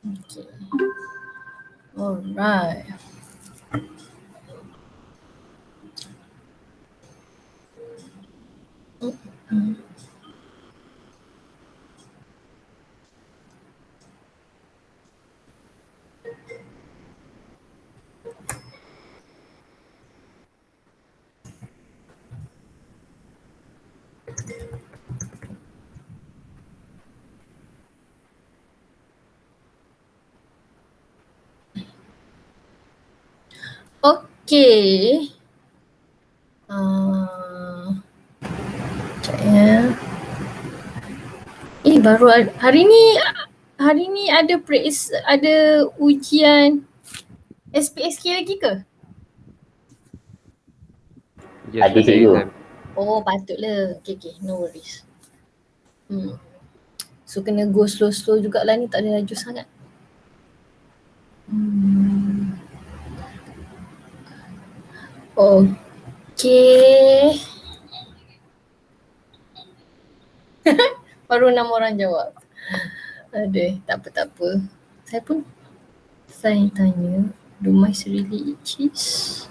Okay. Alright. Okay. Sekejap ya. Baru hari ni ada ada ujian SPSK lagi ke? Yes, Ada masih cikgu. exam. Oh, patutlah. Okay, no worries. So kena go slow-slow jugalah ni, tak ada laju sangat. Okay. Baru 6 orang jawab. Aduh, tak apa. Saya tanya, do mice really eat cheese?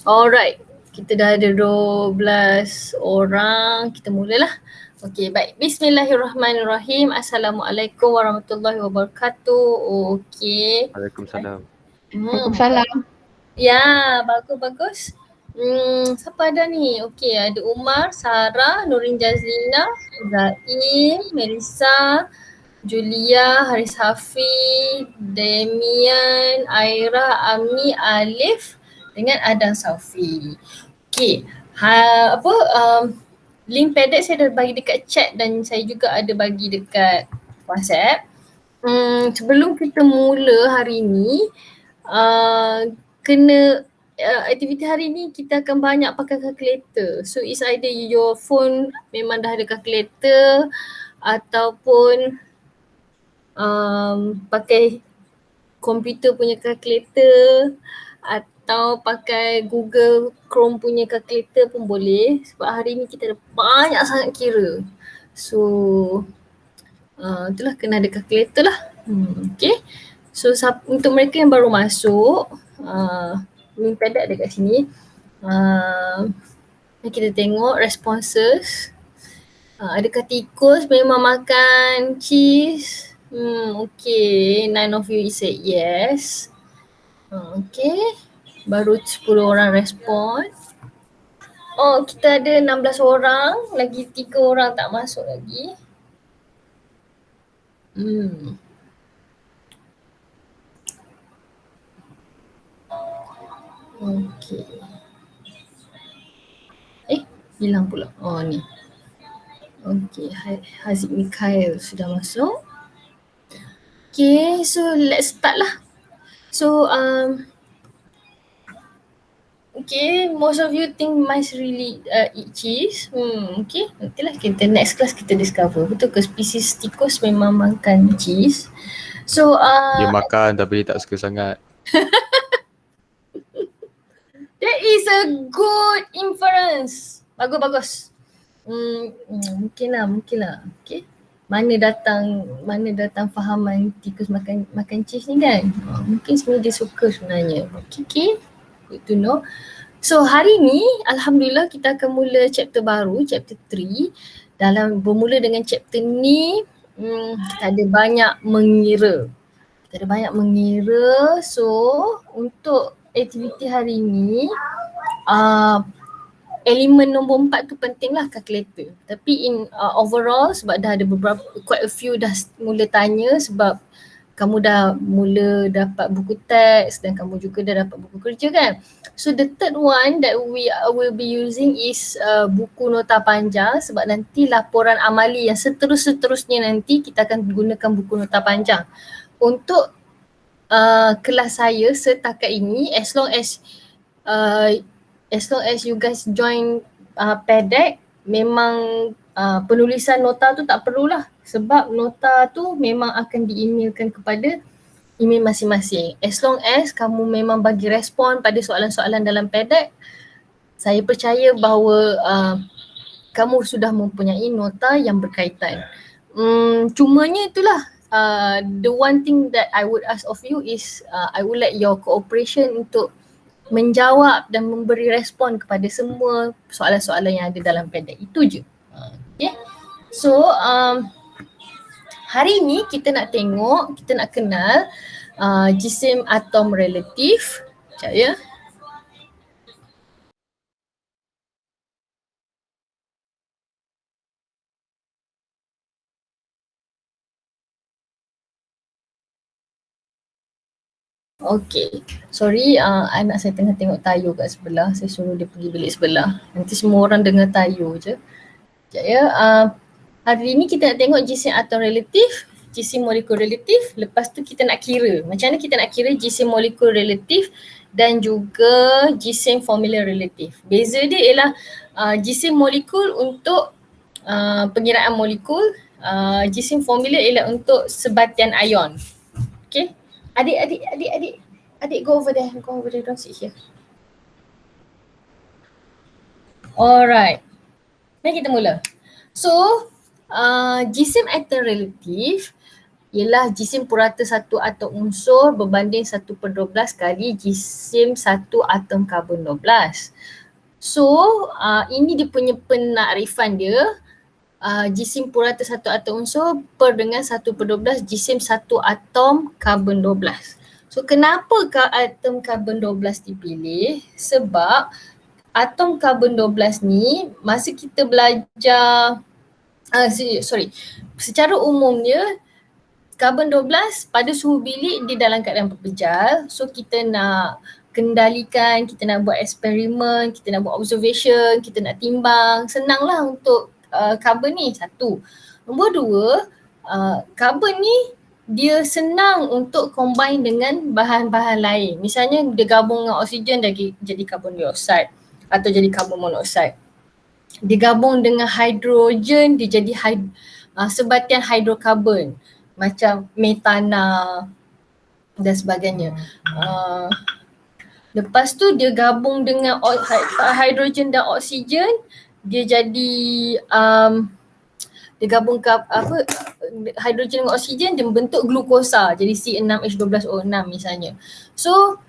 Alright, kita dah ada 12 orang. Kita mulalah. Okay, baik. Bismillahirrahmanirrahim. Assalamualaikum warahmatullahi wabarakatuh. Okay. Waalaikumsalam. Waalaikumsalam. Ya, bagus. Siapa ada ni? Okay, ada Umar, Sarah, Nurin Jazlina, Zaim, Melissa, Julia, Haris Hafiz, Damian, Aira, Ami, Alif dengan Adan Saufi. Okay, link PDX saya dah bagi dekat chat dan saya juga ada bagi dekat WhatsApp. Sebelum kita mula hari ni, aktiviti hari ni kita akan banyak pakai calculator. So it's either your phone memang dah ada calculator ataupun pakai komputer punya calculator atau pakai Google Chrome punya calculator pun boleh, sebab hari ni kita ada banyak sangat kira. So itulah, kena ada calculator lah. Okay. So untuk mereka yang baru masuk, link padat ada kat sini. Kita tengok responses. Adakah tikus memang makan cheese? Okay, 9 of you said yes. Okay, baru 10 orang respon. Oh, kita ada 16 orang, lagi 3 orang tak masuk lagi. Okay. Hilang pula. Oh, ni. Okay, Haziq Mikhail sudah masuk. Okay, so let's start lah. So, okay, most of you think mice really eat cheese. Okay, nantilah kita next class kita discover betul ke spesies tikus memang makan cheese. So, Dia makan tapi dia tak suka sangat. that is a good inference. Bagus. Mungkin lah. Okay. Mana datang fahaman tikus makan cheese ni kan? Mungkin sebenarnya dia suka sebenarnya. Okay. Good to know. So hari ni alhamdulillah kita akan mula chapter baru, chapter 3. Bermula dengan chapter ni, kita ada banyak mengira. So untuk aktiviti hari ni, elemen nombor 4 tu penting lah, calculator. Tapi overall, sebab dah ada quite a few dah mula tanya sebab kamu dah mula dapat buku teks dan kamu juga dah dapat buku kerja kan. So the third one that we will be using is buku nota panjang, sebab nanti laporan amali yang seterusnya nanti kita akan gunakan buku nota panjang. Untuk kelas saya setakat ini, as long as you guys join PDX, memang penulisan nota tu tak perlulah, sebab nota tu memang akan di-emailkan kepada email masing-masing. As long as kamu memang bagi respon pada soalan-soalan dalam PDEC, saya percaya bahawa kamu sudah mempunyai nota yang berkaitan. Cumanya itulah, the one thing that I would ask of you is I would like your cooperation untuk menjawab dan memberi respon kepada semua soalan-soalan yang ada dalam PDEC. Itu je. Okay. So hari ni kita nak tengok, kita nak kenal jisim atom relatif. Sekejap ya. Okay, sorry anak saya tengah tengok tayo kat sebelah. Saya suruh dia pergi bilik sebelah. Nanti semua orang dengar tayo je. Sekejap ya. Hari ni kita nak tengok jisim atom relatif, jisim molekul relatif. Lepas tu kita nak kira. Macam mana kita nak kira jisim molekul relatif dan juga jisim formula relatif. Beza dia ialah jisim molekul untuk pengiraan molekul, jisim formula ialah untuk sebatian ion. Okay. Adik, go over there, don't sit here. Alright, mari kita mula. So, jisim atom relatif ialah jisim purata satu atom unsur berbanding 1/12 kali jisim satu atom karbon 12. So, ini dia punya penakrifan dia. Jisim purata satu atom unsur per dengan 1/12 jisim satu atom karbon 12. So kenapa atom karbon 12 dipilih? Sebab atom karbon 12 ni masa kita belajar, secara umumnya karbon 12 pada suhu bilik dia dalam keadaan berpejal. So kita nak kendalikan, kita nak buat eksperimen, kita nak buat observation, kita nak timbang, senanglah untuk karbon ni, satu. Nombor dua, karbon ni dia senang untuk combine dengan bahan-bahan lain. Misalnya dia gabung dengan oksigen jadi karbon dioksida atau jadi karbon monoksida. Dia gabung dengan hidrogen dia jadi sebatian hidrokarbon macam metana dan sebagainya. Lepas tu dia gabung dengan hidrogen dan oksigen, dia jadi dia gabung hidrogen dengan oksigen dia membentuk glukosa jadi C6H12O6 misalnya. So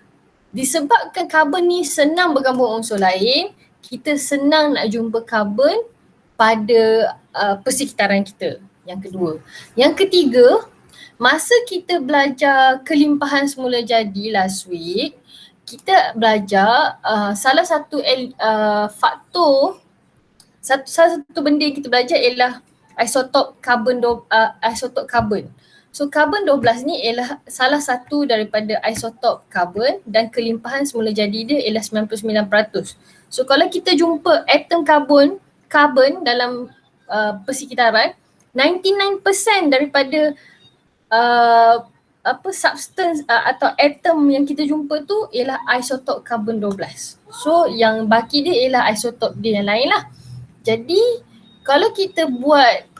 disebabkan karbon ni senang bergabung unsur lain, kita senang nak jumpa karbon pada persekitaran kita. Yang kedua. Yang ketiga, masa kita belajar kelimpahan semula jadi last week, kita belajar salah satu faktor, salah satu benda yang kita belajar ialah isotop karbon. So karbon 12 ni ialah salah satu daripada isotop karbon dan kelimpahan semula jadi dia ialah 99%. So kalau kita jumpa atom karbon dalam persekitaran, 99% daripada substance atau atom yang kita jumpa tu ialah isotop karbon 12. So yang baki dia ialah isotop dia yang lain lah. Jadi kalau kita buat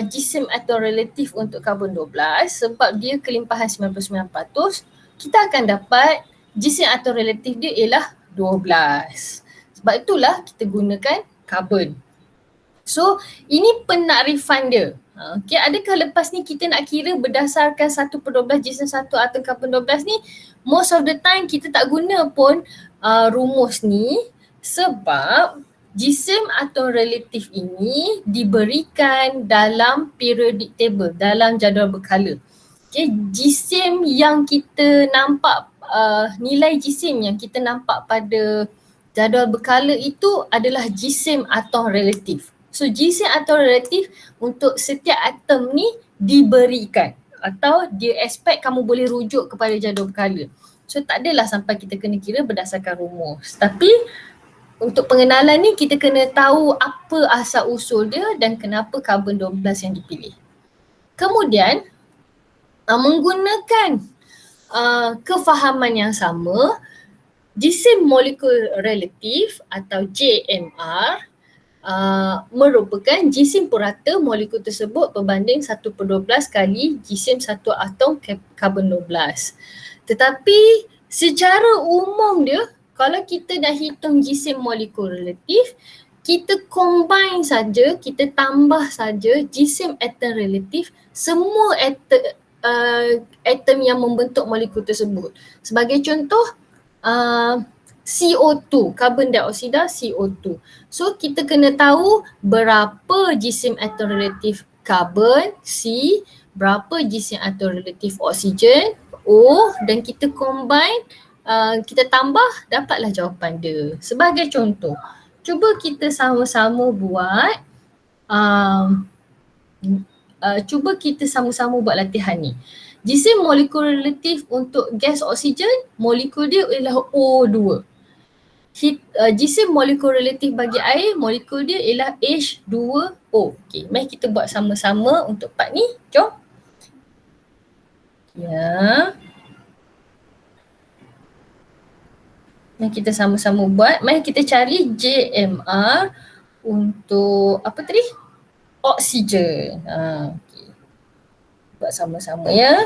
jisim atom relatif untuk karbon 12 sebab dia kelimpahan 99%, kita akan dapat jisim atom relatif dia ialah 12. Sebab itulah kita gunakan karbon. So ini penakrifan dia. Okay, adakah lepas ni kita nak kira berdasarkan 1/12 jisim satu atom karbon 12 ni? Most of the time kita tak guna pun rumus ni sebab jisim atom relatif ini diberikan dalam periodic table, dalam jadual berkala. Okay, jisim yang kita nampak, nilai jisim yang kita nampak pada jadual berkala itu adalah jisim atom relatif. So jisim atom relatif untuk setiap atom ni diberikan atau dia expect kamu boleh rujuk kepada jadual berkala. So tak adalah sampai kita kena kira berdasarkan rumus. Tapi untuk pengenalan ni kita kena tahu apa asal usul dia dan kenapa karbon 12 yang dipilih. Kemudian menggunakan kefahaman yang sama, jisim molekul relatif atau JMR merupakan jisim purata molekul tersebut berbanding 1/12 kali jisim satu atom karbon 12. Tetapi secara umum dia, kalau kita dah hitung jisim molekul relatif, kita combine saja, kita tambah saja jisim atom relatif, semua atom yang membentuk molekul tersebut. Sebagai contoh, CO2, karbon dioksida CO2. So kita kena tahu berapa jisim atom relatif karbon C, berapa jisim atom relatif oksigen O, dan kita combine, kita tambah, dapatlah jawapan dia. Sebagai contoh, cuba kita sama-sama buat cuba kita sama-sama buat latihan ni. Jisim molekul relatif untuk gas oksigen, molekul dia ialah O2. Jisim molekul relatif bagi air, molekul dia ialah H2O. Okey, mari kita buat sama-sama untuk part ni. Jom. Ya. Mari kita sama-sama buat. Mari kita cari JMR untuk apa tadi? Oksigen. Okay. Buat sama-sama ya.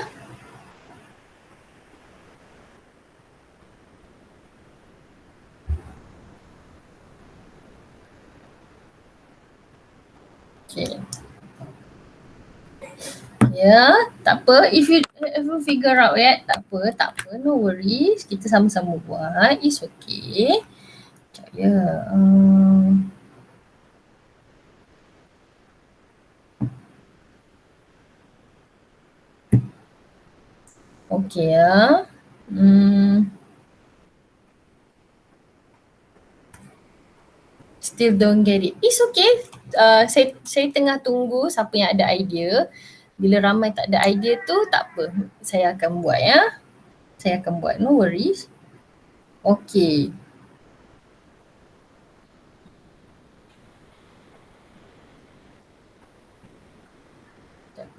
Okay. Ya, tak apa. If you ever figure out yet, tak apa. No worries. Kita sama-sama buat. It's okay. Sekejap ya. Okay ya. Still don't get it. It's okay. Saya tengah tunggu siapa yang ada idea. Bila ramai tak ada idea tu, tak apa. Saya akan buat ya. Saya akan buat. No worries. Okay.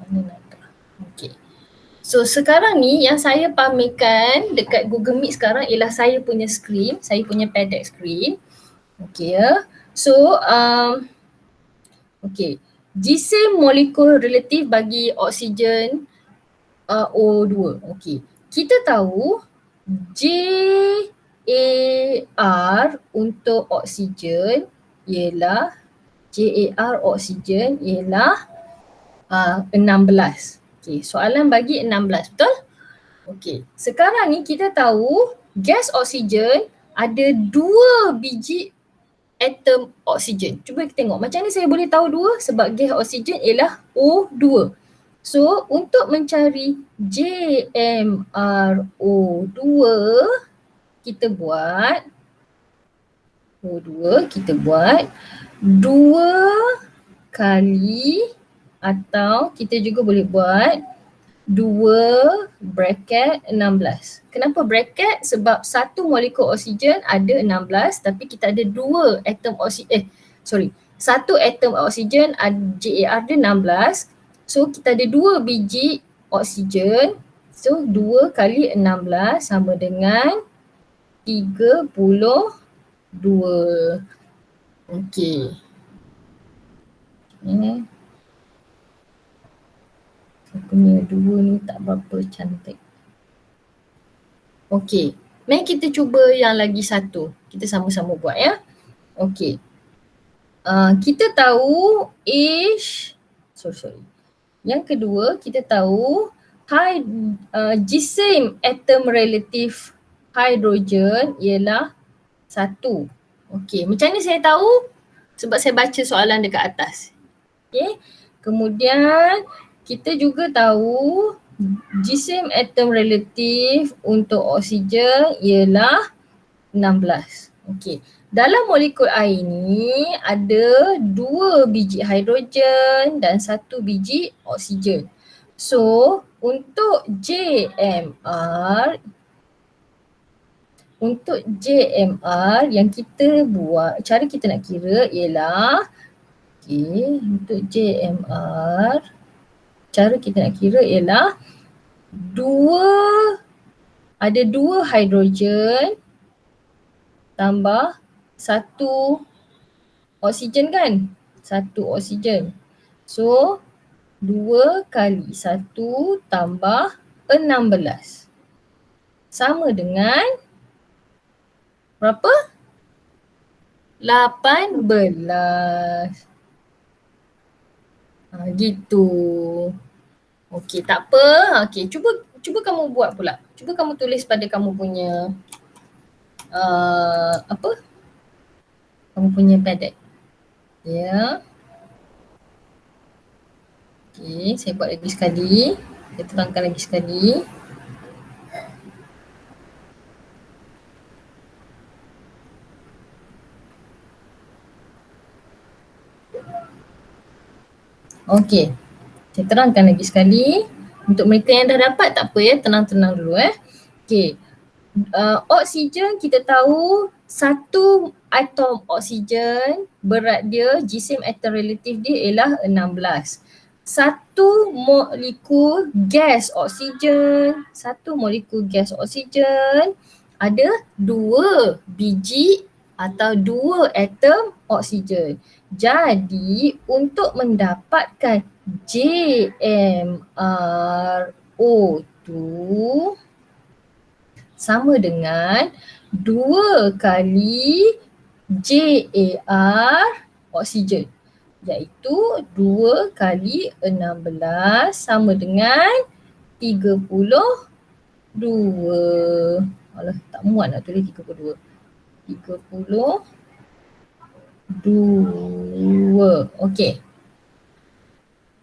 Mana nak? Okay. So sekarang ni yang saya pamerkan dekat Google Meet sekarang ialah saya punya screen. Saya punya PDX screen. Okay ya. So, okay. Jisim molekul relatif bagi oksigen O2. Okay. Kita tahu JAR untuk oksigen ialah JAR oksigen ialah 16. Okay, soalan bagi 16, betul? Okay, sekarang ni kita tahu gas oksigen ada 2 biji atom oksigen. Cuba kita tengok macam ni saya boleh tahu 2 sebab gas oksigen ialah O2. So, untuk mencari JMRO2, kita buat O2, kita buat 2 kali atau kita juga boleh buat 2 bracket 16. Kenapa bracket? Sebab satu molekul oksigen ada 16 tapi kita ada 2 atom oksigen, satu atom oksigen JAR dia 16. So kita ada 2 biji oksigen. So 2 kali 16 sama dengan 32. Okey. Saya punya 2 ni tak berapa cantik. Okey. Mari kita cuba yang lagi satu. Kita sama-sama buat ya. Okey. Kita tahu Yang kedua kita tahu jisim atom relatif hidrogen ialah 1. Okey, macam ni saya tahu sebab saya baca soalan dekat atas. Okey. Kemudian kita juga tahu jisim atom relatif untuk oksigen ialah 16. Okey. Dalam molekul air ni ada 2 biji hidrogen dan 1 biji oksigen. So, untuk JMR yang kita buat, cara kita nak kira ialah untuk JMR cara kita nak kira ialah ada 2 hidrogen tambah 1 oksigen kan? 1 oksigen. So 2 kali 1 tambah 16. Sama dengan berapa? 18. Gitu. Okey, tak apa. Okey, cuba kamu buat pula. Cuba kamu tulis pada kamu punya apa? Kamu punya padlet. Ya. Okey, saya buat lagi sekali. Saya terangkan lagi sekali. Okey, saya terangkan lagi sekali. Untuk mereka yang dah dapat tak apa ya, tenang-tenang dulu Okey, oksigen kita tahu satu atom oksigen berat dia, jisim atom relatif dia ialah 16. Satu molekul gas oksigen ada 2 biji atau 2 atom oksigen. Jadi untuk mendapatkan JMRO2 sama dengan 2 kali JAR oksigen, iaitu 2 kali 16 sama dengan 32. Alah, tak muat nak tulis 32. 32. Okey.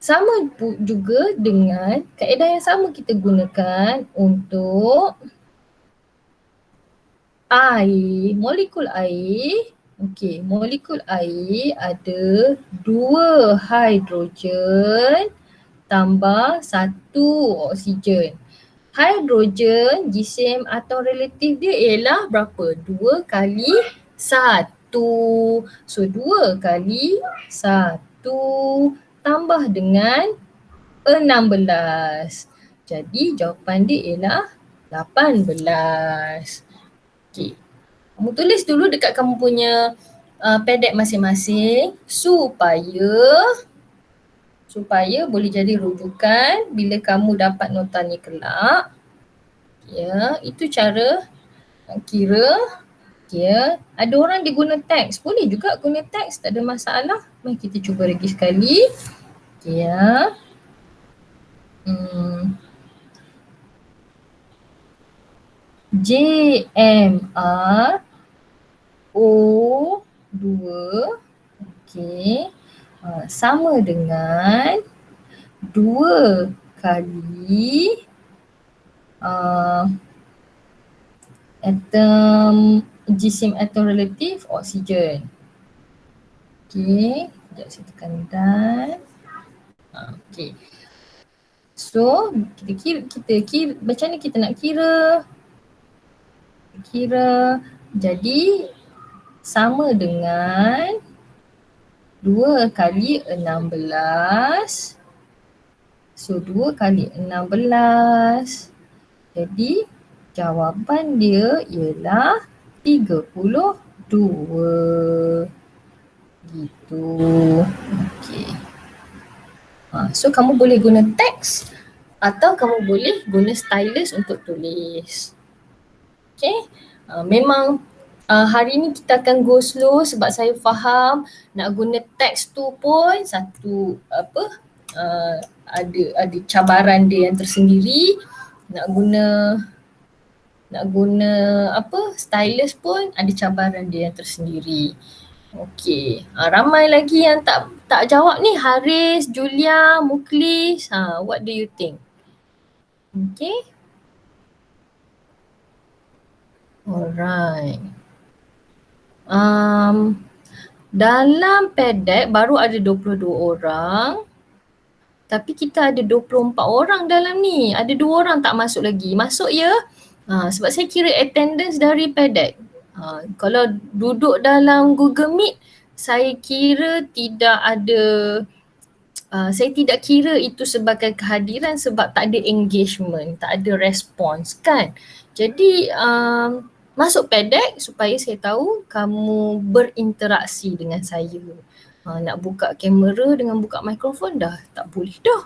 Sama juga dengan kaedah yang sama kita gunakan untuk air, molekul air. Okey, molekul air ada 2 hidrogen tambah 1 oksigen. Hidrogen, jisim atom relatif dia ialah berapa? 2 kali 1. So 2 kali 1 tambah dengan 16. Jadi jawapan dia ialah 18. Okey. Kamu tulis dulu dekat kamu punya padlet masing-masing supaya boleh jadi rujukan bila kamu dapat nota ni kelak. Ya, itu cara kira. Ya, ada orang dia guna teks. Boleh juga guna teks, tak ada masalah. Mari kita cuba lagi sekali. Ya. JMR O2 okey, sama dengan 2 kali atom jisim atom relatif oksigen. Okey, sekejap saya tekan dan. Okey. So, kita kira macam ni kita nak kira. Jadi sama dengan 2 kali 16. So 2 kali 16. Jadi jawapan dia ialah 32. Gitu. Okey. So kamu boleh guna teks atau kamu boleh guna stylus untuk tulis. Okay, memang hari ni kita akan go slow sebab saya faham nak guna teks tu pun satu ada cabaran dia yang tersendiri. Nak guna stylus pun ada cabaran dia yang tersendiri. Okey, ramai lagi yang tak jawab ni. Haris, Julia, Muklis, what do you think? Okay. Alright. Dalam padlet baru ada 22 orang. Tapi kita ada 24 orang dalam ni. Ada 2 orang tak masuk lagi. Masuk ya? Sebab saya kira attendance dari padlet. Kalau duduk dalam Google Meet, saya kira tidak ada, saya tidak kira itu sebagai kehadiran sebab tak ada engagement, tak ada response kan. Jadi Masuk pedek supaya saya tahu kamu berinteraksi dengan saya. Nak buka kamera dengan buka mikrofon dah tak boleh dah.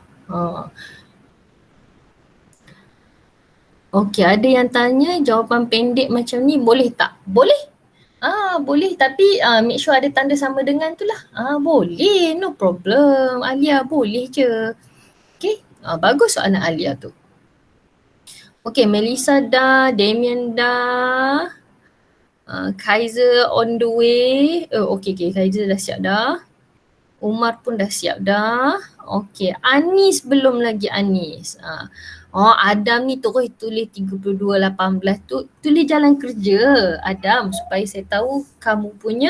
Okey, ada yang tanya jawapan pendek macam ni boleh tak? Boleh. Boleh tapi make sure ada tanda sama dengan tu lah. Boleh, no problem. Alia boleh je. Okay, bagus soalan Alia tu. Okay, Melissa dah, Damien dah, Kaiser on the way. Okay, Kaiser dah siap dah. Umar pun dah siap dah. Okay, Anis belum lagi Anis. Adam ni terus tulis 3218 tu, tulis jalan kerja Adam supaya saya tahu kamu punya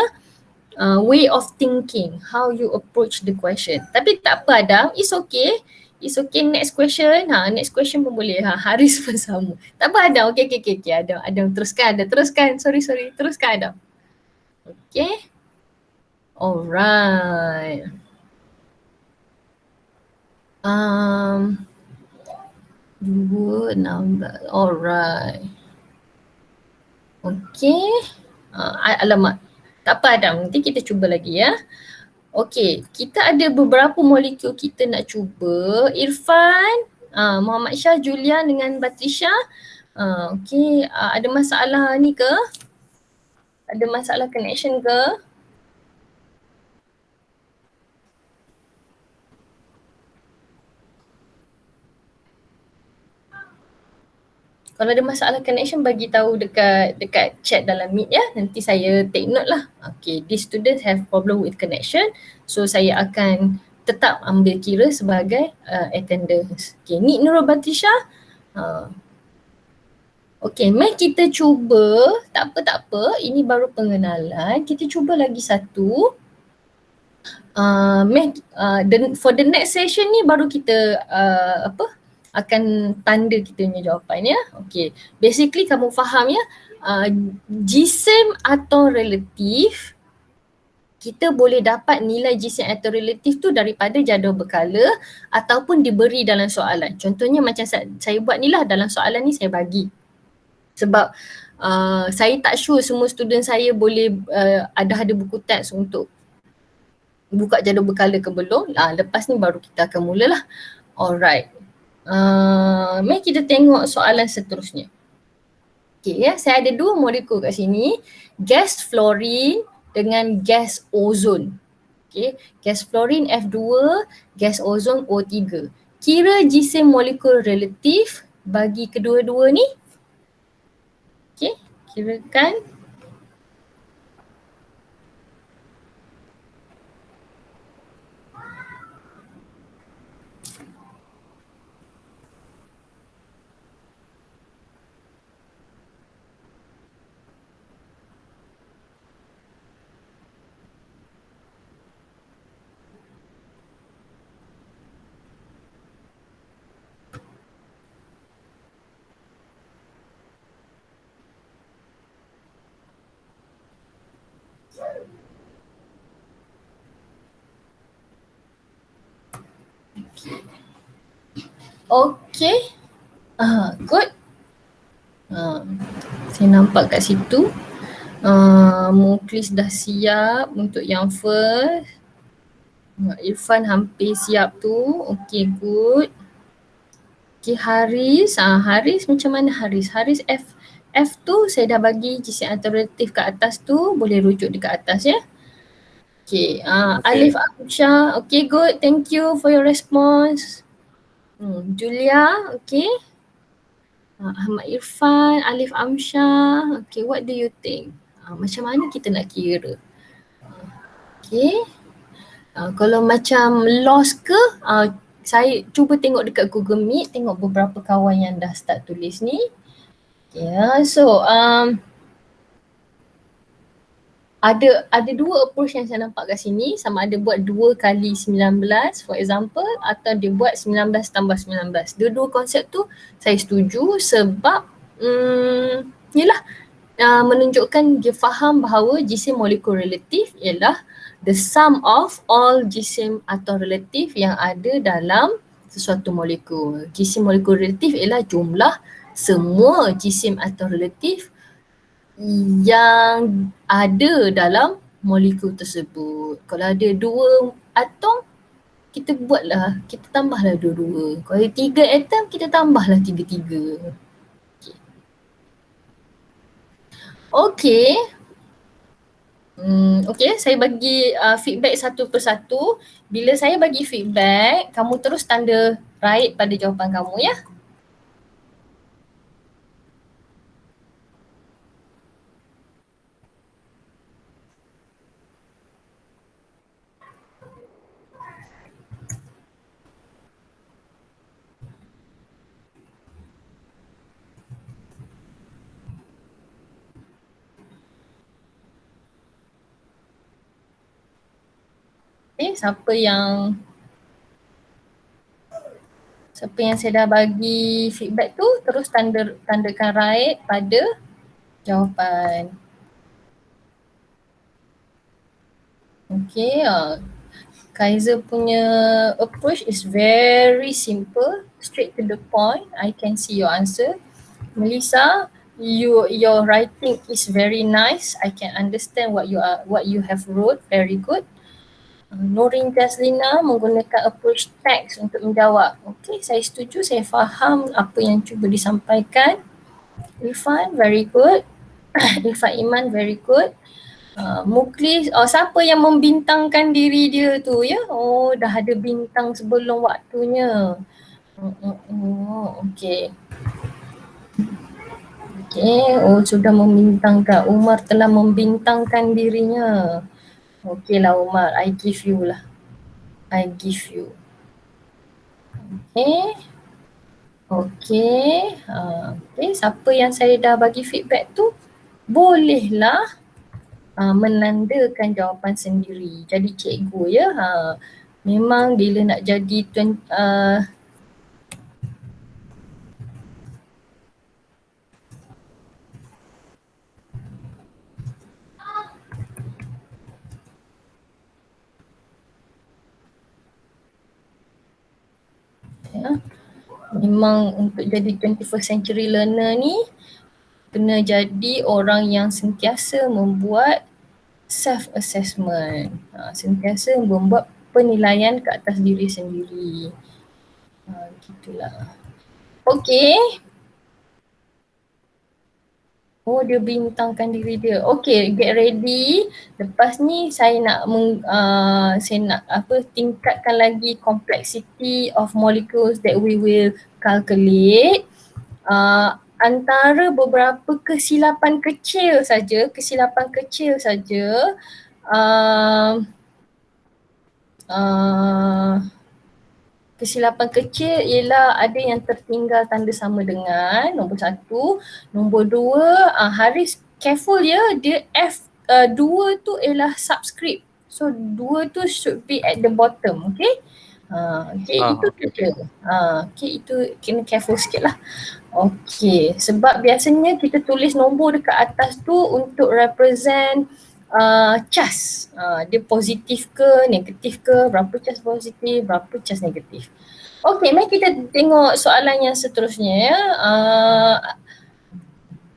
way of thinking, how you approach the question. Tapi tak apa Adam, it's okay. It's okay, next question. Next question pun boleh. Haris pun sama. Tak apa Adam, okay. Adam teruskan. Sorry, teruskan Adam. Okay. Alright. 216. Alright. Okay. Alamak. Tak apa Adam, nanti kita cuba lagi ya. Okay, kita ada beberapa molekul kita nak cuba. Irfan, Muhammad Syah, Julia dengan Batrisha. Okay, ada masalah ni ke? Ada masalah connection ke? Kalau ada masalah connection bagi tahu dekat chat dalam Meet ya. Nanti saya take note lah. Okay, these students have problem with connection. So saya akan tetap ambil kira sebagai attendance. Okay, Nik Nurul Batrisha. Okay, mari kita cuba. Tak apa. Ini baru pengenalan. Kita cuba lagi satu. For the next session ni baru kita akan tanda kita punya jawapan ya. Okay, basically kamu faham ya, jisim atau relatif, kita boleh dapat nilai jisim atau relatif tu daripada jadual berkala ataupun diberi dalam soalan. Contohnya macam saya buat ni lah, dalam soalan ni saya bagi. Sebab saya tak sure semua student saya boleh ada buku teks untuk buka jadual berkala ke belum. Lepas ni baru kita akan mulalah. Alright. Mari kita tengok soalan seterusnya. Okay ya, saya ada dua molekul kat sini. Gas fluorine dengan gas ozon. Okay, gas fluorine F2, gas ozon O3. Kira jisim molekul relatif bagi kedua-dua ni. Okay, kirakan. Okay. Good. Saya nampak kat situ. Muklis dah siap untuk yang first. Irfan hampir siap tu. Okay, good. Okay, Haris. Haris macam mana Haris? Haris F tu saya dah bagi jisim alternatif kat atas tu. Boleh rujuk dekat atas ya. Okay, Alif Amsyah. Okay, good. Thank you for your response. Julia, okay. Ahmad Irfan, Alif Amsyah. Okay, what do you think? Macam mana kita nak kira? Okay. Kalau macam lost ke, saya cuba tengok dekat Google Meet, tengok beberapa kawan yang dah start tulis ni. Yeah, so ada dua approach yang saya nampak kat sini, sama ada buat 2 kali 19 for example atau dia buat 19 tambah 19. Dua-dua konsep tu saya setuju sebab menunjukkan dia faham bahawa jisim molekul relatif ialah the sum of all jisim atau relatif yang ada dalam sesuatu molekul. Jisim molekul relatif ialah jumlah semua jisim atau relatif yang ada dalam molekul tersebut. Kalau ada 2 atom, kita buatlah, kita tambahlah 2-2. Kalau ada 3 atom, kita tambahlah 3-3. Okey. Okey, saya bagi feedback satu persatu. Bila saya bagi feedback, kamu terus tanda right pada jawapan kamu ya. Okey, siapa yang saya dah bagi feedback tu terus tandakan right pada jawapan. Okey, Kaiser punya approach is very simple, straight to the point. I can see your answer. Melissa, your writing is very nice. I can understand what you have wrote. Very good. Norin Jazlina menggunakan approach text untuk menjawab. Okey, saya setuju, saya faham apa yang cuba disampaikan. Irfan, very good. Irfan Iman, very good. Muklis, siapa yang membintangkan diri dia tu ya? Oh, dah ada bintang sebelum waktunya. Okey. Sudah membintangkan. Umar telah membintangkan dirinya. Okeylah Umar, I give you lah. I give you. Okey, siapa yang saya dah bagi feedback tu bolehlah menandakan jawapan sendiri. Jadi cikgu ya, memang bila nak jadi memang untuk jadi 21st century learner ni kena jadi orang yang sentiasa membuat self-assessment, sentiasa membuat penilaian ke atas diri sendiri. Gitulah. Okey. Oh, dia bintangkan diri dia. Okay, get ready. Lepas ni saya nak tingkatkan lagi complexity of molecules that we will calculate. Antara beberapa kesilapan kecil saja, kesilapan kecil ialah ada yang tertinggal tanda sama dengan nombor 1. Nombor 2, Haris careful ya, dia F2 tu ialah subscript. So 2 tu should be at the bottom, okay? Itu okay. itu kena careful sikit lah. Okay, sebab biasanya kita tulis nombor dekat atas tu untuk represent cas. Dia positif ke, negatif ke, berapa cas positif, berapa cas negatif. Okay, mari kita tengok soalan yang seterusnya ya.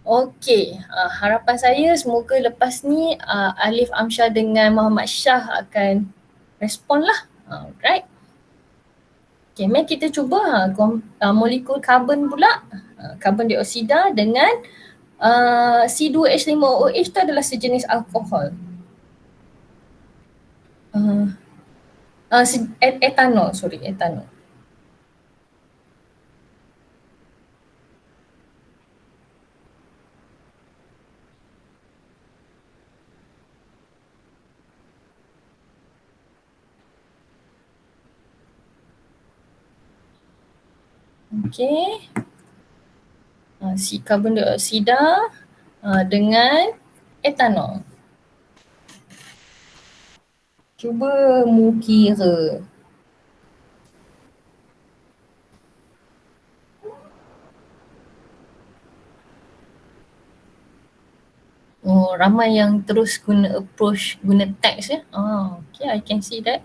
Okay, harapan saya semoga lepas ni Alif Amsyah dengan Muhammad Shah akan respon lah. Right? Okay, mari kita cuba molekul karbon pula. Karbon dioksida dengan C2H5OH tu adalah sejenis alkohol. Etanol. Okay. Si karbon dioksida dengan etanol. Cuba mu kira. Oh, ramai yang terus guna approach, guna text ya. Okay, I can see that.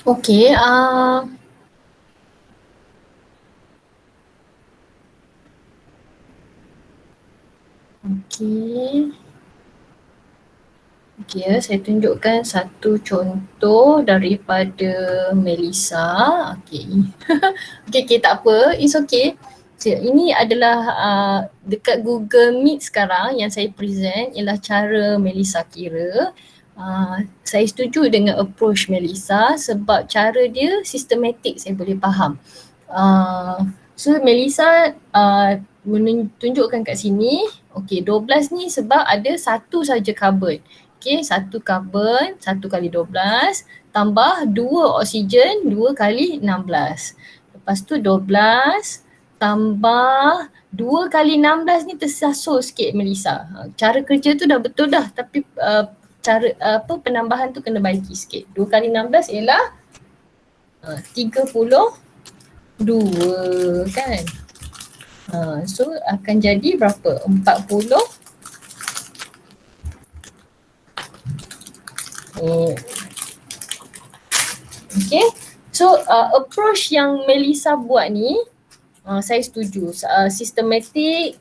Okay, okay. Okay, saya tunjukkan satu contoh daripada Melissa. Okay. Okay, tak apa. It's okay. Ini adalah dekat Google Meet sekarang yang saya present ialah cara Melissa kira. Saya setuju dengan approach Melissa sebab cara dia sistematik, saya boleh faham. So Melissa menunjukkan kat sini, okay 12 ni sebab ada satu saja karbon. Okay, satu karbon, 1 kali 12 tambah 2 oksigen, 2 kali 16. Lepas tu 12 tambah 2 kali 16 ni tersasul sikit Melissa. Cara kerja tu dah betul dah tapi cara penambahan tu kena baiki sikit. 2 kali 16 ialah 32 kan. So akan jadi berapa? 40. Okay. So approach yang Melissa buat ni saya setuju. Systematic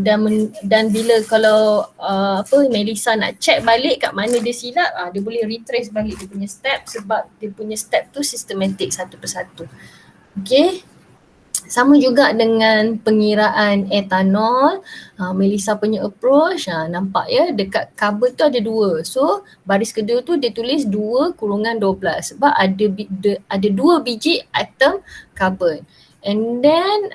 dan bila kalau Melissa nak check balik kat mana dia silap, dia boleh retrace balik dia punya step sebab dia punya step tu systematic satu persatu. Okay. Sama juga dengan pengiraan etanol, Melissa punya approach, nampak ya dekat karbon tu ada 2. So baris kedua tu dia tulis 2 kurungan 12 sebab ada 2 biji atom karbon. And then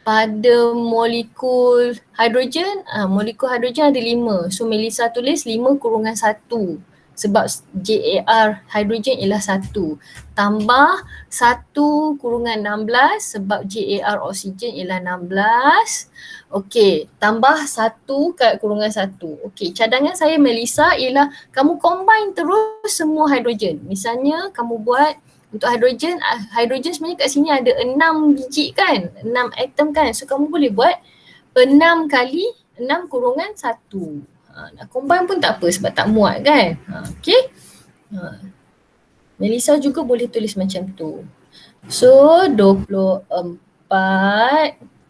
pada molekul hidrogen ada 5. So Melissa tulis 5 kurungan 1 sebab JAR hidrogen ialah 1. Tambah 1 kurungan 16 sebab JAR oksigen ialah 16. Okey, tambah 1 kat kurungan 1. Okey, cadangan saya Melissa ialah kamu combine terus semua hidrogen. Misalnya kamu buat untuk hidrogen sebenarnya kat sini ada 6 biji kan, 6 atom kan. So kamu boleh buat 6 kali 6 kurungan 1. Nak combine pun tak apa sebab tak muat kan. Okay. Melissa juga boleh tulis macam tu. So 24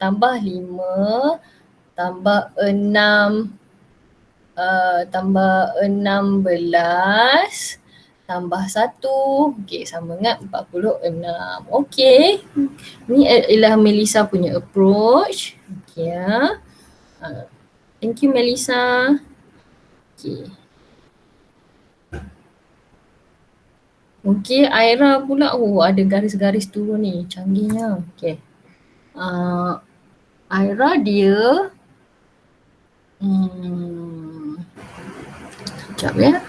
tambah 5 tambah 6 tambah 16 tambah 1. Okay, sama dengan 46. Okay. Ni ialah Melissa punya approach. Okay ya. Thank you Melissa. Okay. Okay, Aira pula. Ada garis-garis turun ni. Canggihnya. Okay. Aira dia sekejap ya.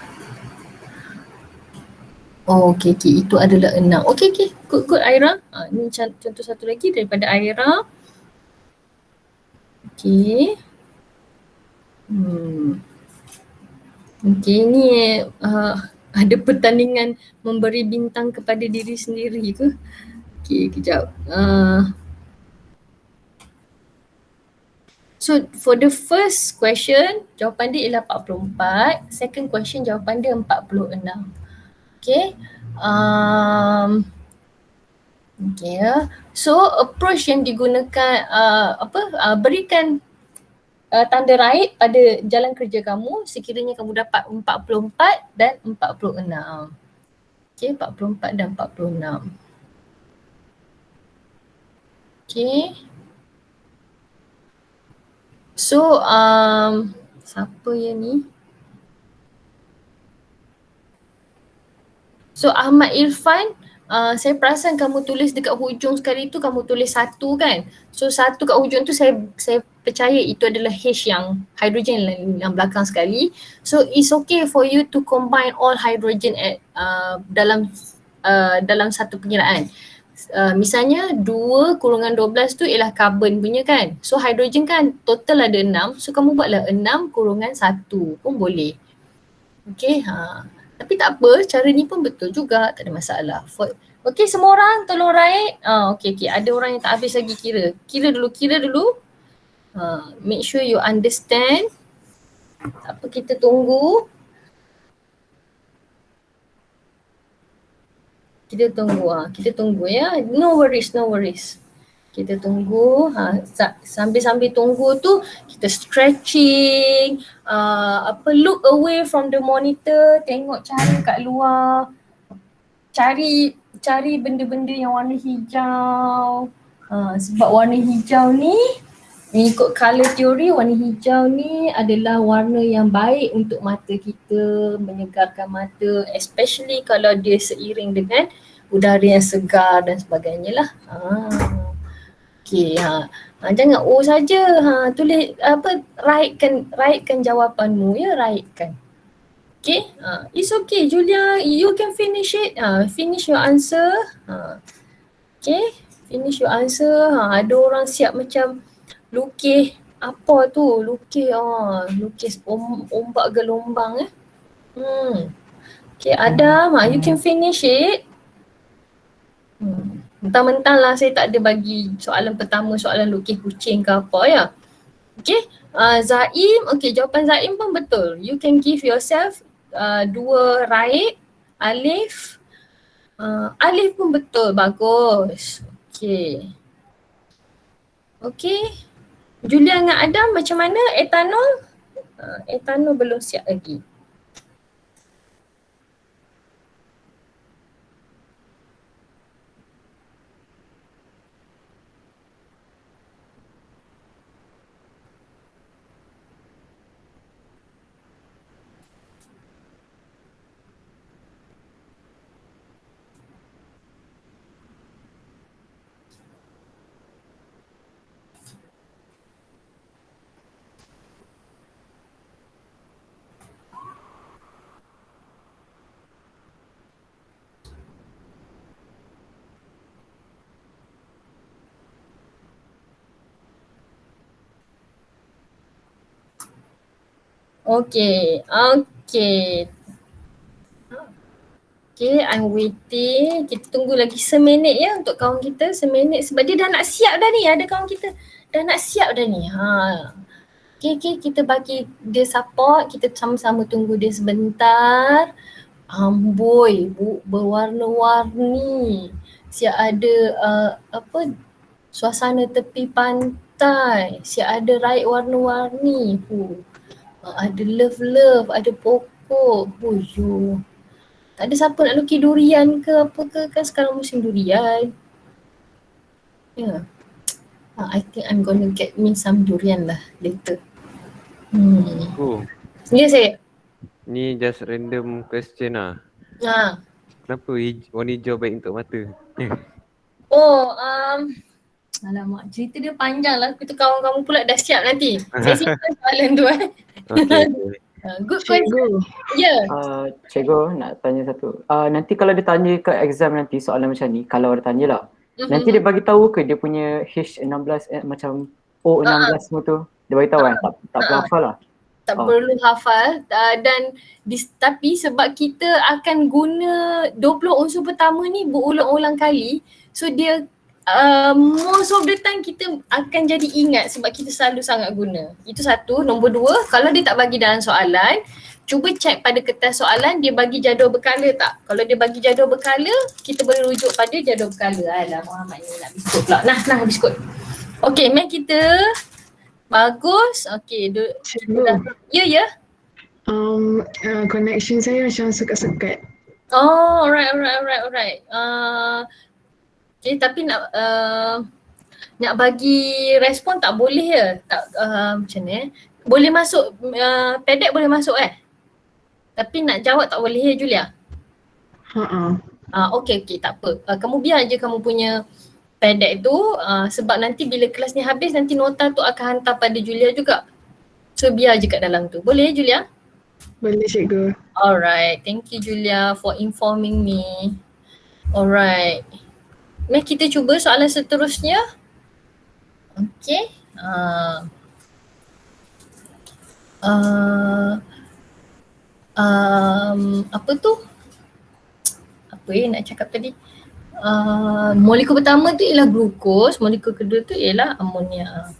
Okay. Itu adalah 6. Okay. Good Aira. Ni contoh satu lagi daripada Aira. Okay. Okay, ni ada pertandingan memberi bintang kepada diri sendiri ke? Okay, kejap. So for the first question, jawapan dia ialah 44. Second question, jawapan dia 46. Okay. Okay. So approach yang digunakan berikan tanda right pada jalan kerja kamu sekiranya kamu dapat 44 dan 46. Okay, 44 dan 46. Okay. So, siapa yang ni? So, Ahmad Irfan, saya perasan kamu tulis dekat hujung sekali tu kamu tulis 1 kan? So 1 kat hujung tu saya percaya itu adalah H yang hydrogen yang belakang sekali. So it's okay for you to combine all hydrogen at dalam satu pengiraan. Misalnya 2 kurungan 12 tu ialah karbon punya kan? So hydrogen kan total ada 6. So kamu buatlah 6 kurungan 1 pun boleh. Okay, tapi tak apa, cara ni pun betul juga, tak ada masalah. Okay, semua orang tolong write. Okay, ada orang yang tak habis lagi kira. Kira dulu. Make sure you understand. Tak apa, kita tunggu. Kita tunggu ya. No worries. Kita tunggu. Sambil-sambil tunggu tu kita stretching, look away from the monitor, tengok cari kat luar. Cari benda-benda yang warna hijau. Sebab warna hijau ni mengikut color theory, warna hijau ni adalah warna yang baik untuk mata kita, menyegarkan mata, especially kalau dia seiring dengan udara yang segar dan sebagainya lah. Okay, jangan saja. Tulis raihkan jawapanmu ya, raihkan. Okay, it's okay Julia, you can finish it. Finish your answer. Okay, finish your answer. Ada orang siap macam lukis apa tu? Lukis ombak gelombang Okay, Adam, you can finish it. Mentang-mentang lah saya tak ada bagi soalan pertama, soalan lukis kucing ke apa ya. Okay, Zaim, okay, jawapan Zaim pun betul. You can give yourself 2 right. Alif, Alif pun betul, bagus. Okay. Okay, Julia dengan Adam macam mana etanol? Etanol belum siap lagi. Okay. Okay, I'm waiting. Kita tunggu lagi seminit ya untuk kawan kita. Seminit sebab dia dah nak siap dah ni. Ada kawan kita dah nak siap dah ni. Okay, kita bagi dia support. Kita sama-sama tunggu dia sebentar. Amboi, berwarna-warni. Siap ada suasana tepi pantai. Siap ada raih warna-warni. Ada love, ada pokok. Tak ada siapa nak lukis durian ke apa ke, kan sekarang musim durian. I think I'm gonna get me some durian lah later. Ya saya. Ni just random question lah. Kenapa warna hijau baik untuk mata? Alamak, cerita dia panjang lah. Kita kawan-kawan pula dah siap nanti. Saya simpan soalan tu Okay. Good question. Ya. Cikgu nak tanya satu. Nanti kalau dia tanya ke exam nanti soalan macam ni, kalau dia tanya lah. Nanti dia bagi tahu ke dia punya H16 macam O16 semua tu? Dia bagi tahu kan? Tak perlu hafal lah. Tak perlu hafal tapi sebab kita akan guna 20 unsur pertama ni berulang-ulang kali, so dia most of the time kita akan jadi ingat sebab kita selalu sangat guna. Itu satu. Nombor 2, kalau dia tak bagi dalam soalan, cuba check pada kertas soalan dia bagi jadual berkala tak. Kalau dia bagi jadual berkala, kita boleh rujuk pada jadual berkala. Alah Muhammad ni nak biskut pula. Nah biskut. Okay, main kita bagus. Okay, ya. Connection saya macam sekat-sekat. Oh, alright. Okay, tapi nak bagi respon tak boleh ya? Tak, macam ni boleh masuk, pedek boleh masuk tapi nak jawab tak boleh ya Julia? Okay, tak apa. Kamu biar je kamu punya pedek tu, sebab nanti bila kelas ni habis nanti nota tu akan hantar pada Julia juga. So biar je kat dalam tu. Boleh Julia? Boleh cikgu. Alright, thank you Julia for informing me. Alright. Mari kita cuba soalan seterusnya. Okay. Apa tu? Apa nak cakap tadi? Molekul pertama tu ialah glukos, molekul kedua tu ialah amonia.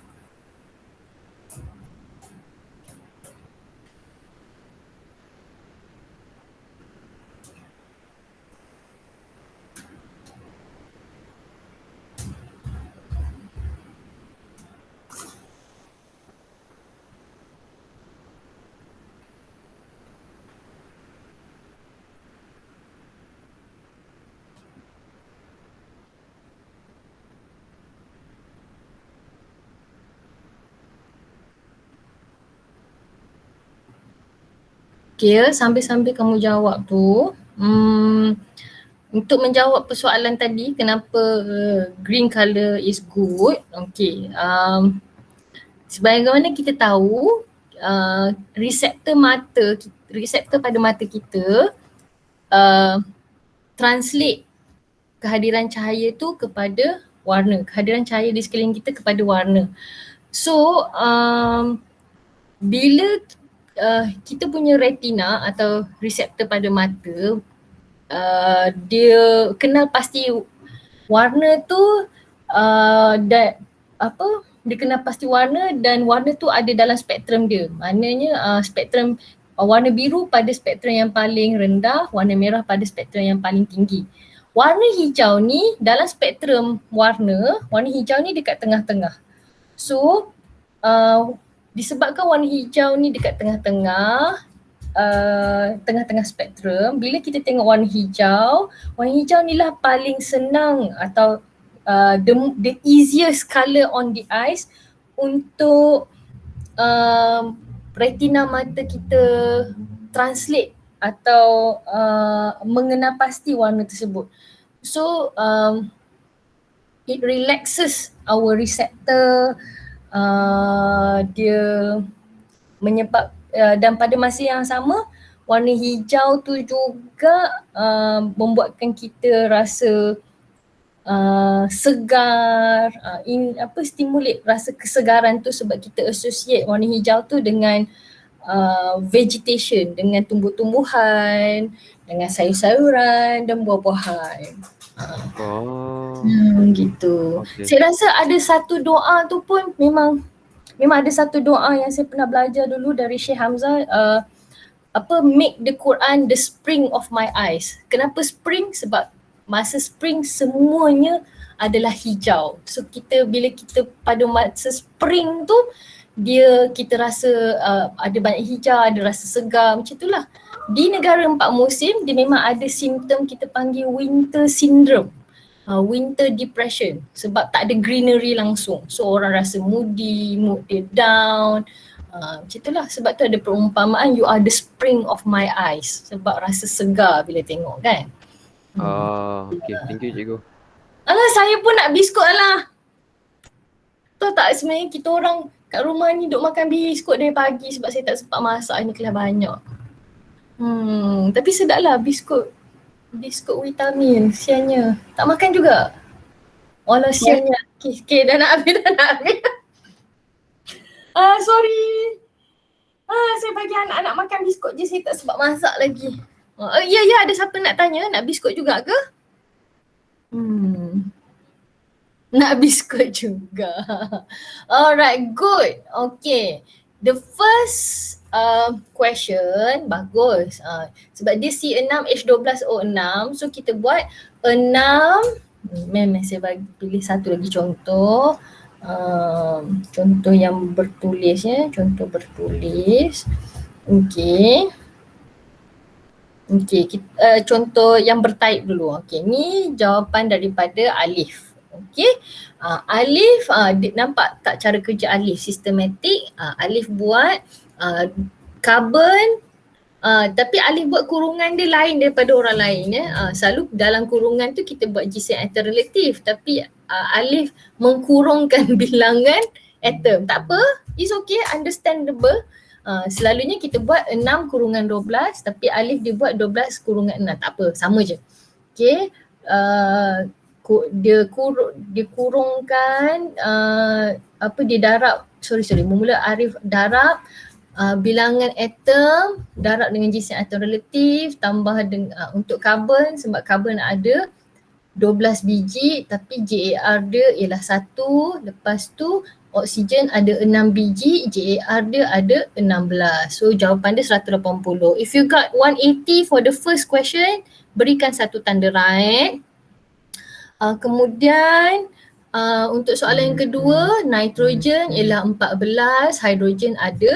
Okay, sambil-sambil kamu jawab tu, untuk menjawab persoalan tadi kenapa green colour is good, okay. Sebagaimana kita tahu, reseptor pada mata kita translate kehadiran cahaya tu kepada warna, kehadiran cahaya di sekeliling kita kepada warna. So bila kita punya retina atau reseptor pada mata, dia kenal pasti warna tu dia kenal pasti warna dan warna tu ada dalam spektrum dia. Maknanya spektrum warna biru pada spektrum yang paling rendah, warna merah pada spektrum yang paling tinggi. Warna hijau ni dalam spektrum warna hijau ni dekat tengah-tengah. So disebabkan warna hijau ni dekat tengah-tengah spektrum, bila kita tengok warna hijau ni lah paling senang atau the easiest colour on the eyes untuk retina mata kita translate atau mengenal pasti warna tersebut. So it relaxes our receptor, dia menyebab dan pada masa yang sama warna hijau tu juga membuatkan kita rasa segar, stimulate rasa kesegaran tu sebab kita associate warna hijau tu dengan vegetation, dengan tumbuh-tumbuhan, dengan sayur-sayuran dan buah-buahan. Gitu. Okay. Saya rasa ada satu doa tu pun memang ada satu doa yang saya pernah belajar dulu dari Syekh Hamzah, make the Quran the spring of my eyes. Kenapa spring? Sebab masa spring semuanya adalah hijau. So bila kita pada masa spring tu kita rasa ada banyak hijau, ada rasa segar, macam itulah. Di negara 4 musim dia memang ada simptom kita panggil winter syndrome. Winter depression sebab tak ada greenery langsung. So orang rasa moody, mood dia down. Macam itulah, sebab tu ada perumpamaan you are the spring of my eyes, sebab rasa segar bila tengok kan. Okay, thank you cikgu. Alah, saya pun nak biskut lah. Tahu tak, sebenarnya kita orang kat rumah ni duk makan biskut dari pagi sebab saya tak sempat masak ni kelas banyak. Tapi sedap lah biskut vitamin, siannya. Tak makan juga? Walau siannya. Okay, dah nak habis. Sorry. Saya bagi anak-anak makan biskut je, saya tak sempat masak lagi. Ya, ada siapa nak tanya, nak biskut juga ke? Nak biskut juga. Alright, good. Okay. The first question, bagus. Sebab dia C6H12O6. So kita buat 6. Saya pilih satu lagi contoh. Contoh yang bertulis ya. Contoh bertulis. Okay. Contoh yang bertaip dulu. Okay, ni jawapan daripada Alif. Okay, Alif, nampak tak cara kerja Alif? Sistematik. Alif buat carbon, tapi Alif buat kurungan dia lain daripada orang lain ya. Selalu dalam kurungan tu kita buat GCN atom relatif, tapi Alif mengkurungkan bilangan atom. Tak apa, it's okay, understandable. Selalunya kita buat 6 kurungan 12, tapi Alif dia buat 12 kurungan 6. Tak apa, sama je. Okay, dia kurungkan dia darab, mula Arif darab bilangan atom, darab dengan GCN atom relatif, tambah dengan untuk karbon, sebab karbon ada 12 biji tapi JAR dia ialah 1, lepas tu oksigen ada 6 biji, JAR dia ada 16. So jawapan dia 180. If you got 180 for the first question, berikan satu tanda right. Kemudian untuk soalan yang kedua, nitrogen ialah 14, hidrogen ada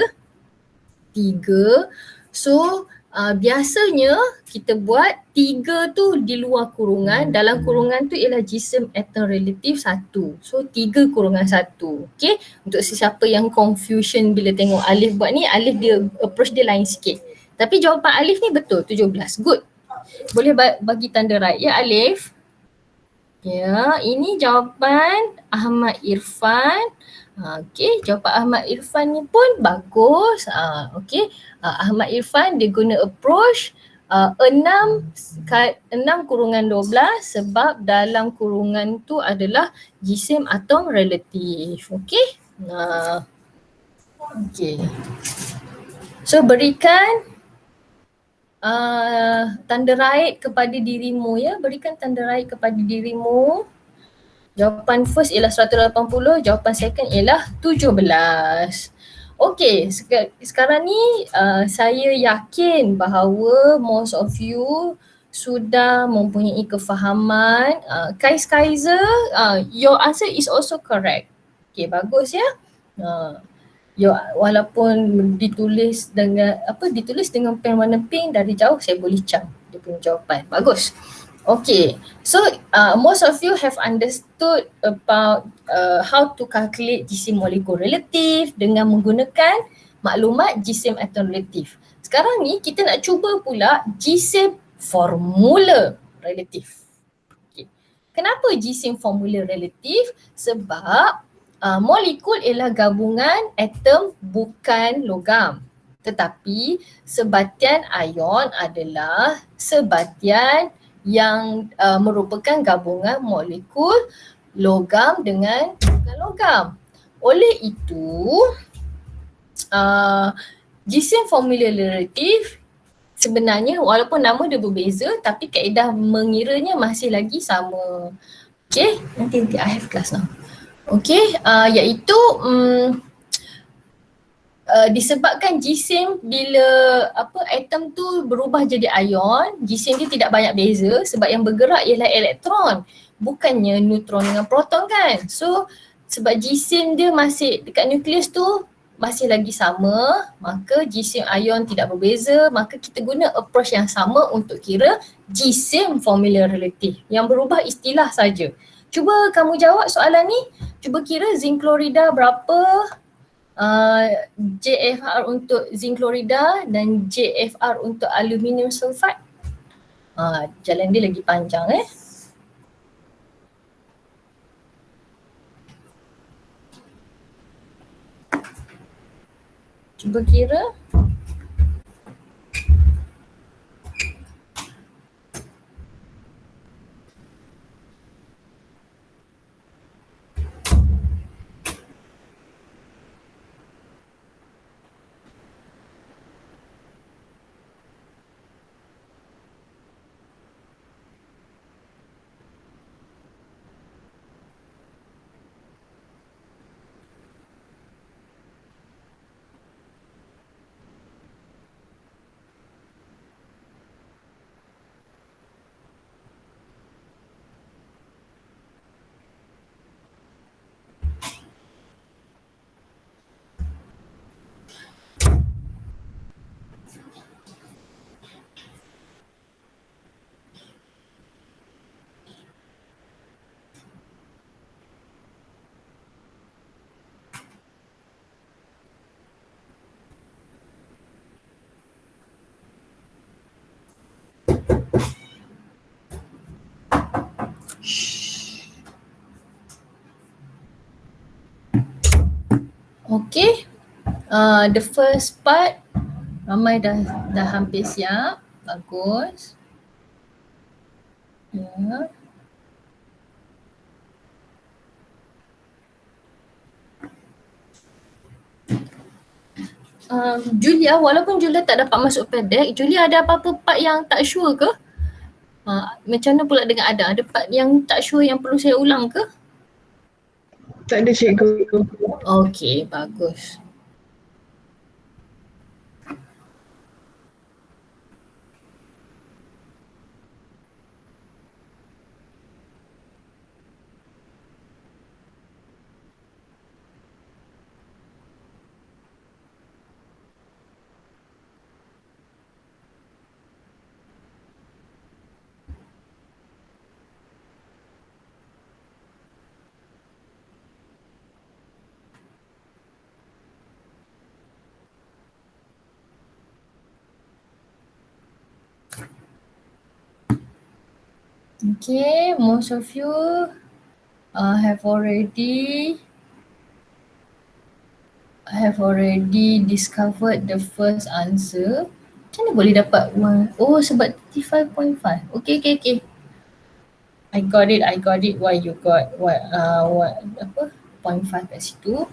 3. So biasanya kita buat 3 tu di luar kurungan, dalam kurungan tu ialah jisim atom relatif 1. So 3 kurungan 1. Okay, untuk sesiapa yang confusion bila tengok Alif buat ni, Alif dia approach dia lain sikit. Tapi jawapan Alif ni betul, 17. Good. Boleh bagi tanda right ya Alif? Ya, ini jawapan Ahmad Irfan. Okey, jawapan Ahmad Irfan ni pun bagus. Ahmad Irfan dia guna approach 6 × 12 sebab dalam kurungan tu adalah jisim atom relatif. Okey. Okey. So berikan tanda right kepada dirimu ya. Berikan tanda right kepada dirimu. Jawapan first ialah 180, jawapan second ialah 17. Okey, sekarang ni saya yakin bahawa most of you sudah mempunyai kefahaman. Kaiser, your answer is also correct. Okey, bagus ya. Walaupun ditulis dengan pen warna pink, dari jauh saya boleh cam dia punya jawapan. Bagus. Okay, so most of you have understood about how to calculate jisim molekul relatif dengan menggunakan maklumat jisim atom relatif. Sekarang ni kita nak cuba pula jisim formula relatif. Okay. Kenapa jisim formula relatif? Sebab molekul ialah gabungan atom bukan logam. Tetapi sebatian ion adalah sebatian yang merupakan gabungan molekul logam dengan bukan logam. Oleh itu, jisim formula relatif sebenarnya walaupun nama dia berbeza tapi kaedah mengiranya masih lagi sama. Okay, nanti I have class now. Okay, iaitu disebabkan jisim bila atom tu berubah jadi ion, jisim dia tidak banyak beza sebab yang bergerak ialah elektron, bukannya neutron dengan proton kan. So sebab jisim dia masih dekat nukleus tu masih lagi sama, maka jisim ion tidak berbeza, maka kita guna approach yang sama untuk kira jisim formula relatif. Yang berubah istilah saja. Cuba kamu jawab soalan ni. Cuba kira zinc klorida berapa, JFR untuk zinc klorida dan JFR untuk aluminium sulfat. Jalan dia lagi panjang Cuba kira. Okay, the first part ramai dah hampir siap. Bagus. Ya. Julia, walaupun Julia tak dapat masuk pedek, Julia ada apa-apa part yang tak sure ke? Macam mana pula dengan Ada part yang tak sure yang perlu saya ulang ke? Tak ada cikgu. Okay, bagus. Okay, most of you have already discovered the first answer. Macam mana boleh dapat one? Oh, sebab 35.5. Okay. I got it. Why you got what 0.5 kat situ.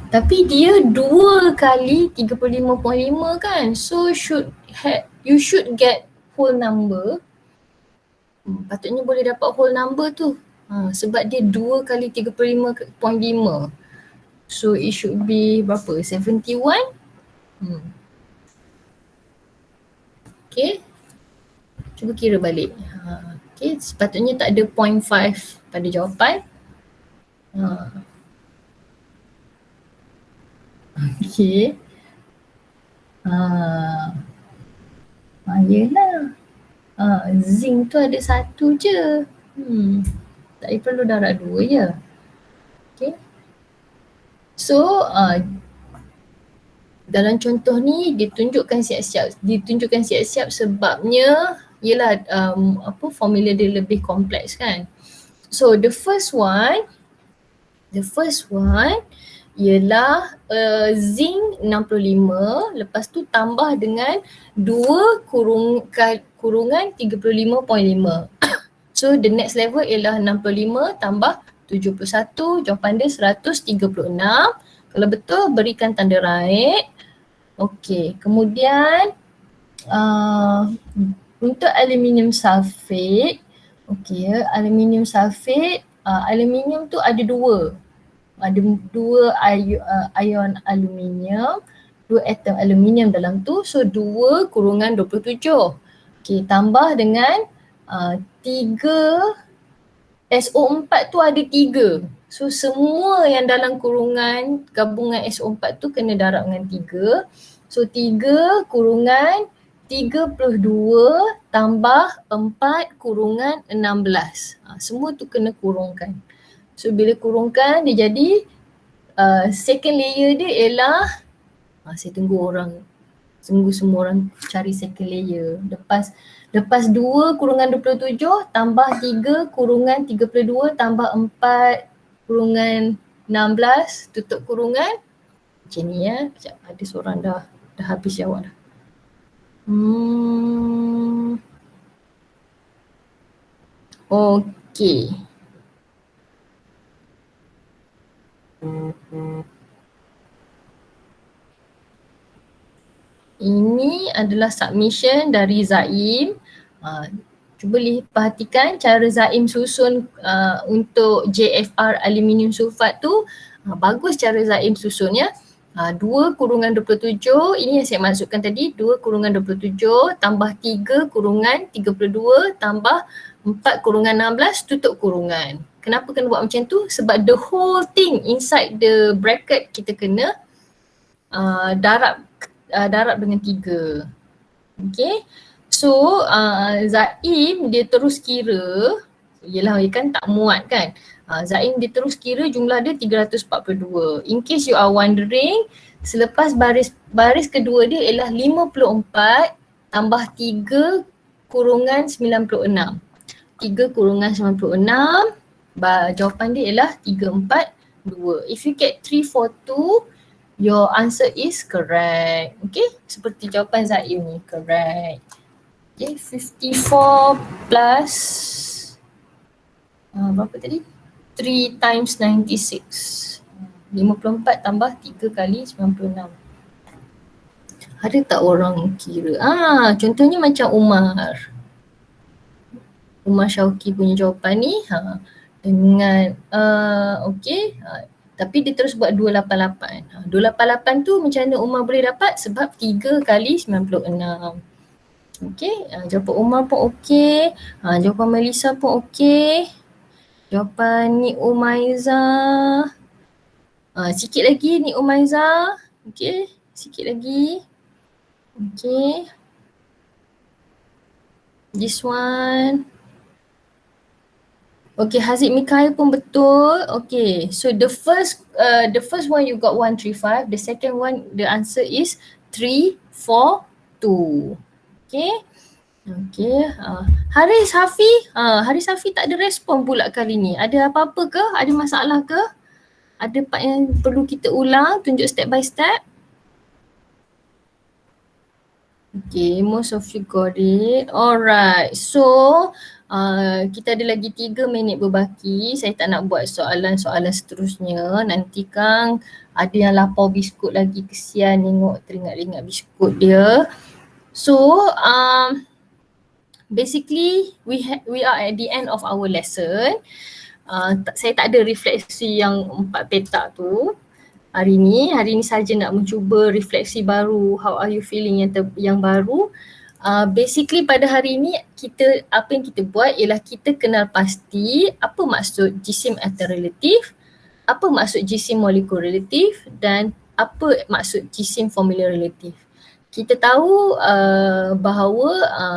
Tapi dia 2 kali 35.5 kan. So you should get whole number. Patutnya boleh dapat whole number tu. Sebab dia 2 kali 35.5. So it should be berapa? 71? Okay. Cuba kira balik. Okay, sepatutnya tak ada 0.5 pada jawapan. Okay. Yelah. Zinc tu ada 1 je. Tak perlu darab 2 je. Okay. So, dalam contoh ni ditunjukkan siap-siap sebabnya ialah formula dia lebih kompleks kan. So the first one ialah zinc 65, lepas tu tambah dengan 2 kurungan 35.5. So the next level ialah 65 tambah 71, jawapan dia 136. Kalau betul berikan tanda right. Okey, kemudian untuk aluminium sulfate, aluminium sulfate, aluminium tu ada 2. Ada 2 ion aluminium, 2 atom aluminium dalam tu. So 2 kurungan 27. Okey, tambah dengan 3 SO4 tu ada 3. So semua yang dalam kurungan gabungan SO4 tu kena darab dengan 3. So 3 kurungan 32 tambah 4 kurungan 16. Semua tu kena kurungkan. So bila kurungkan dia jadi second layer dia ialah saya tunggu semua orang cari second layer. Lepas 2 kurungan 27 tambah 3 kurungan 32 tambah 4 kurungan 16 tutup kurungan. Macam ni ya. Sekejap, ada seorang dah habis jawab dah. Okey. Ini adalah submission dari Zaim. Cuba perhatikan cara Zaim susun untuk JFR aluminium sulfat tu. Bagus cara Zaim susun ya. 2 kurungan 27, ini yang saya masukkan tadi, 2 kurungan 27 tambah 3 kurungan 32 tambah 4 kurungan 16 tutup kurungan. Kenapa kena buat macam tu? Sebab the whole thing inside the bracket kita kena darab dengan 3. Okay. So Zaim dia terus kira, yelah kan tak muat kan. Zaim dia terus kira jumlah dia 342. In case you are wondering, selepas baris kedua dia ialah 54 tambah 3 kurungan 96. 3 kurungan 96, jawapan dia ialah 342. If you get 342, your answer is correct. Okay, seperti jawapan Zaim ni, correct. Okay, 54 plus berapa tadi? 3 times 96. 54 tambah 3 kali 96. Ada tak orang kira? Contohnya macam Umar Syauqi punya jawapan ni. Dengan okey. Tapi dia terus buat 288. 288 tu macam mana Umar boleh dapat? Sebab 3 kali 96. Okey, jawapan Umar pun okey. Jawapan Melissa pun okey. Jawapan Nik Umaiza. Sikit lagi Nik Umaiza. Okey, sikit lagi. Okey. This one. Okay, Haziq Mikhail pun betul. Okay, so the first one you got 135. The second one, the answer is 342. Okay. Okey. Haris Hafi, Haris Hafi tak ada respon pula kali ni. Ada apa-apa ke? Ada masalah ke? Ada part yang perlu kita ulang, tunjuk step by step? Okay, most of you got it. Alright, so kita ada lagi 3 minit berbaki. Saya tak nak buat soalan-soalan seterusnya. Nanti Kang ada yang lapar biskut lagi, kesian tengok teringat-ingat biskut dia. So, basically we are at the end of our lesson. Saya tak ada refleksi yang 4 petak tu hari ni saja nak mencuba refleksi baru, how are you feeling yang baru. Basically pada hari ni apa yang kita buat ialah kita kenal pasti apa maksud jisim atom relatif, apa maksud jisim molekul relatif dan apa maksud jisim formula relatif. Kita tahu bahawa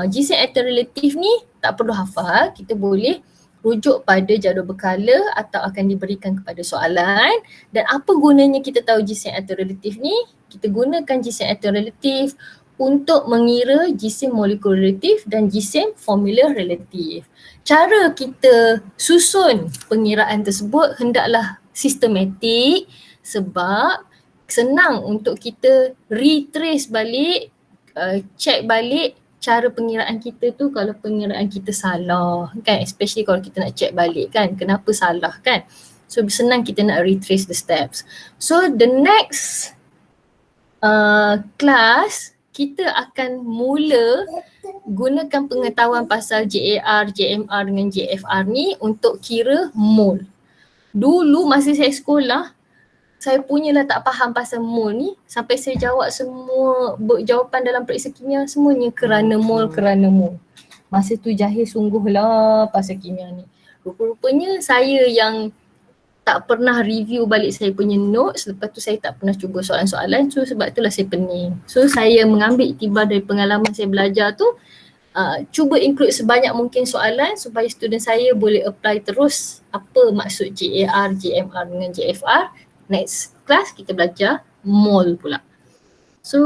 jisim atom relatif ni tak perlu hafal, kita boleh rujuk pada jadual berkala atau akan diberikan kepada soalan. Dan apa gunanya kita tahu jisim atom relatif ni? Kita gunakan jisim atom relatif untuk mengira jisim molekul relatif dan jisim formula relatif. Cara kita susun pengiraan tersebut hendaklah sistematik sebab senang untuk kita retrace balik, check balik cara pengiraan kita tu kalau pengiraan kita salah kan, especially kalau kita nak check balik kan kenapa salah kan. So senang kita nak retrace the steps. So the next class kita akan mula gunakan pengetahuan pasal JAR, JMR dengan JFR ni untuk kira mol. Dulu masa saya sekolah, saya punyalah tak faham pasal mol ni sampai saya jawab semua jawapan dalam periksa kimia semuanya kerana mol. Masa tu jahil sungguhlah pasal kimia ni. Rupa-rupanya saya yang tak pernah review balik saya punya notes, lepas tu saya tak pernah cuba soalan-soalan, so sebab itulah saya pening. So saya mengambil iktibar dari pengalaman saya belajar tu, cuba include sebanyak mungkin soalan supaya student saya boleh apply terus apa maksud JAR, JMR dengan JFR. Next class kita belajar mol pula. So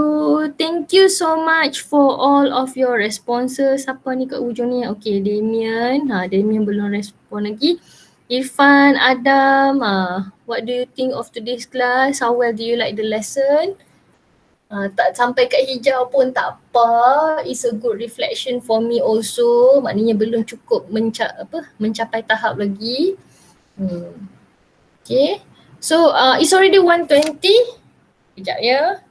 thank you so much for all of your responses. Siapa ni kat ujung ni? Okay, Damien. Damien belum respon lagi. Irfan, Adam, what do you think of today's class? How well do you like the lesson? Tak sampai kat hijau pun tak apa. It's a good reflection for me also. Maknanya belum cukup mencapai tahap lagi. Okay. So it's already 1:20. Sekejap ya.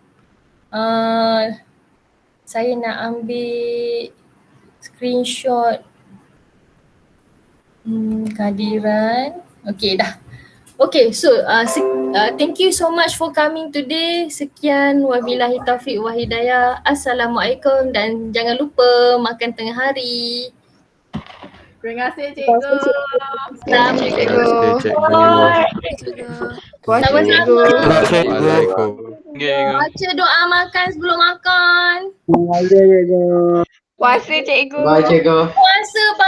Saya nak ambil screenshot kehadiran. Okay dah. Okay, so thank you so much for coming today. Sekian, wabillahi taufiq wa hidayah. Assalamualaikum dan jangan lupa makan tengah hari. Terima kasih cikgu. Terima kasih cikgu. Assalamualaikum. Baca doa makan sebelum makan. Puasa cikgu. Bye cikgu. Puasa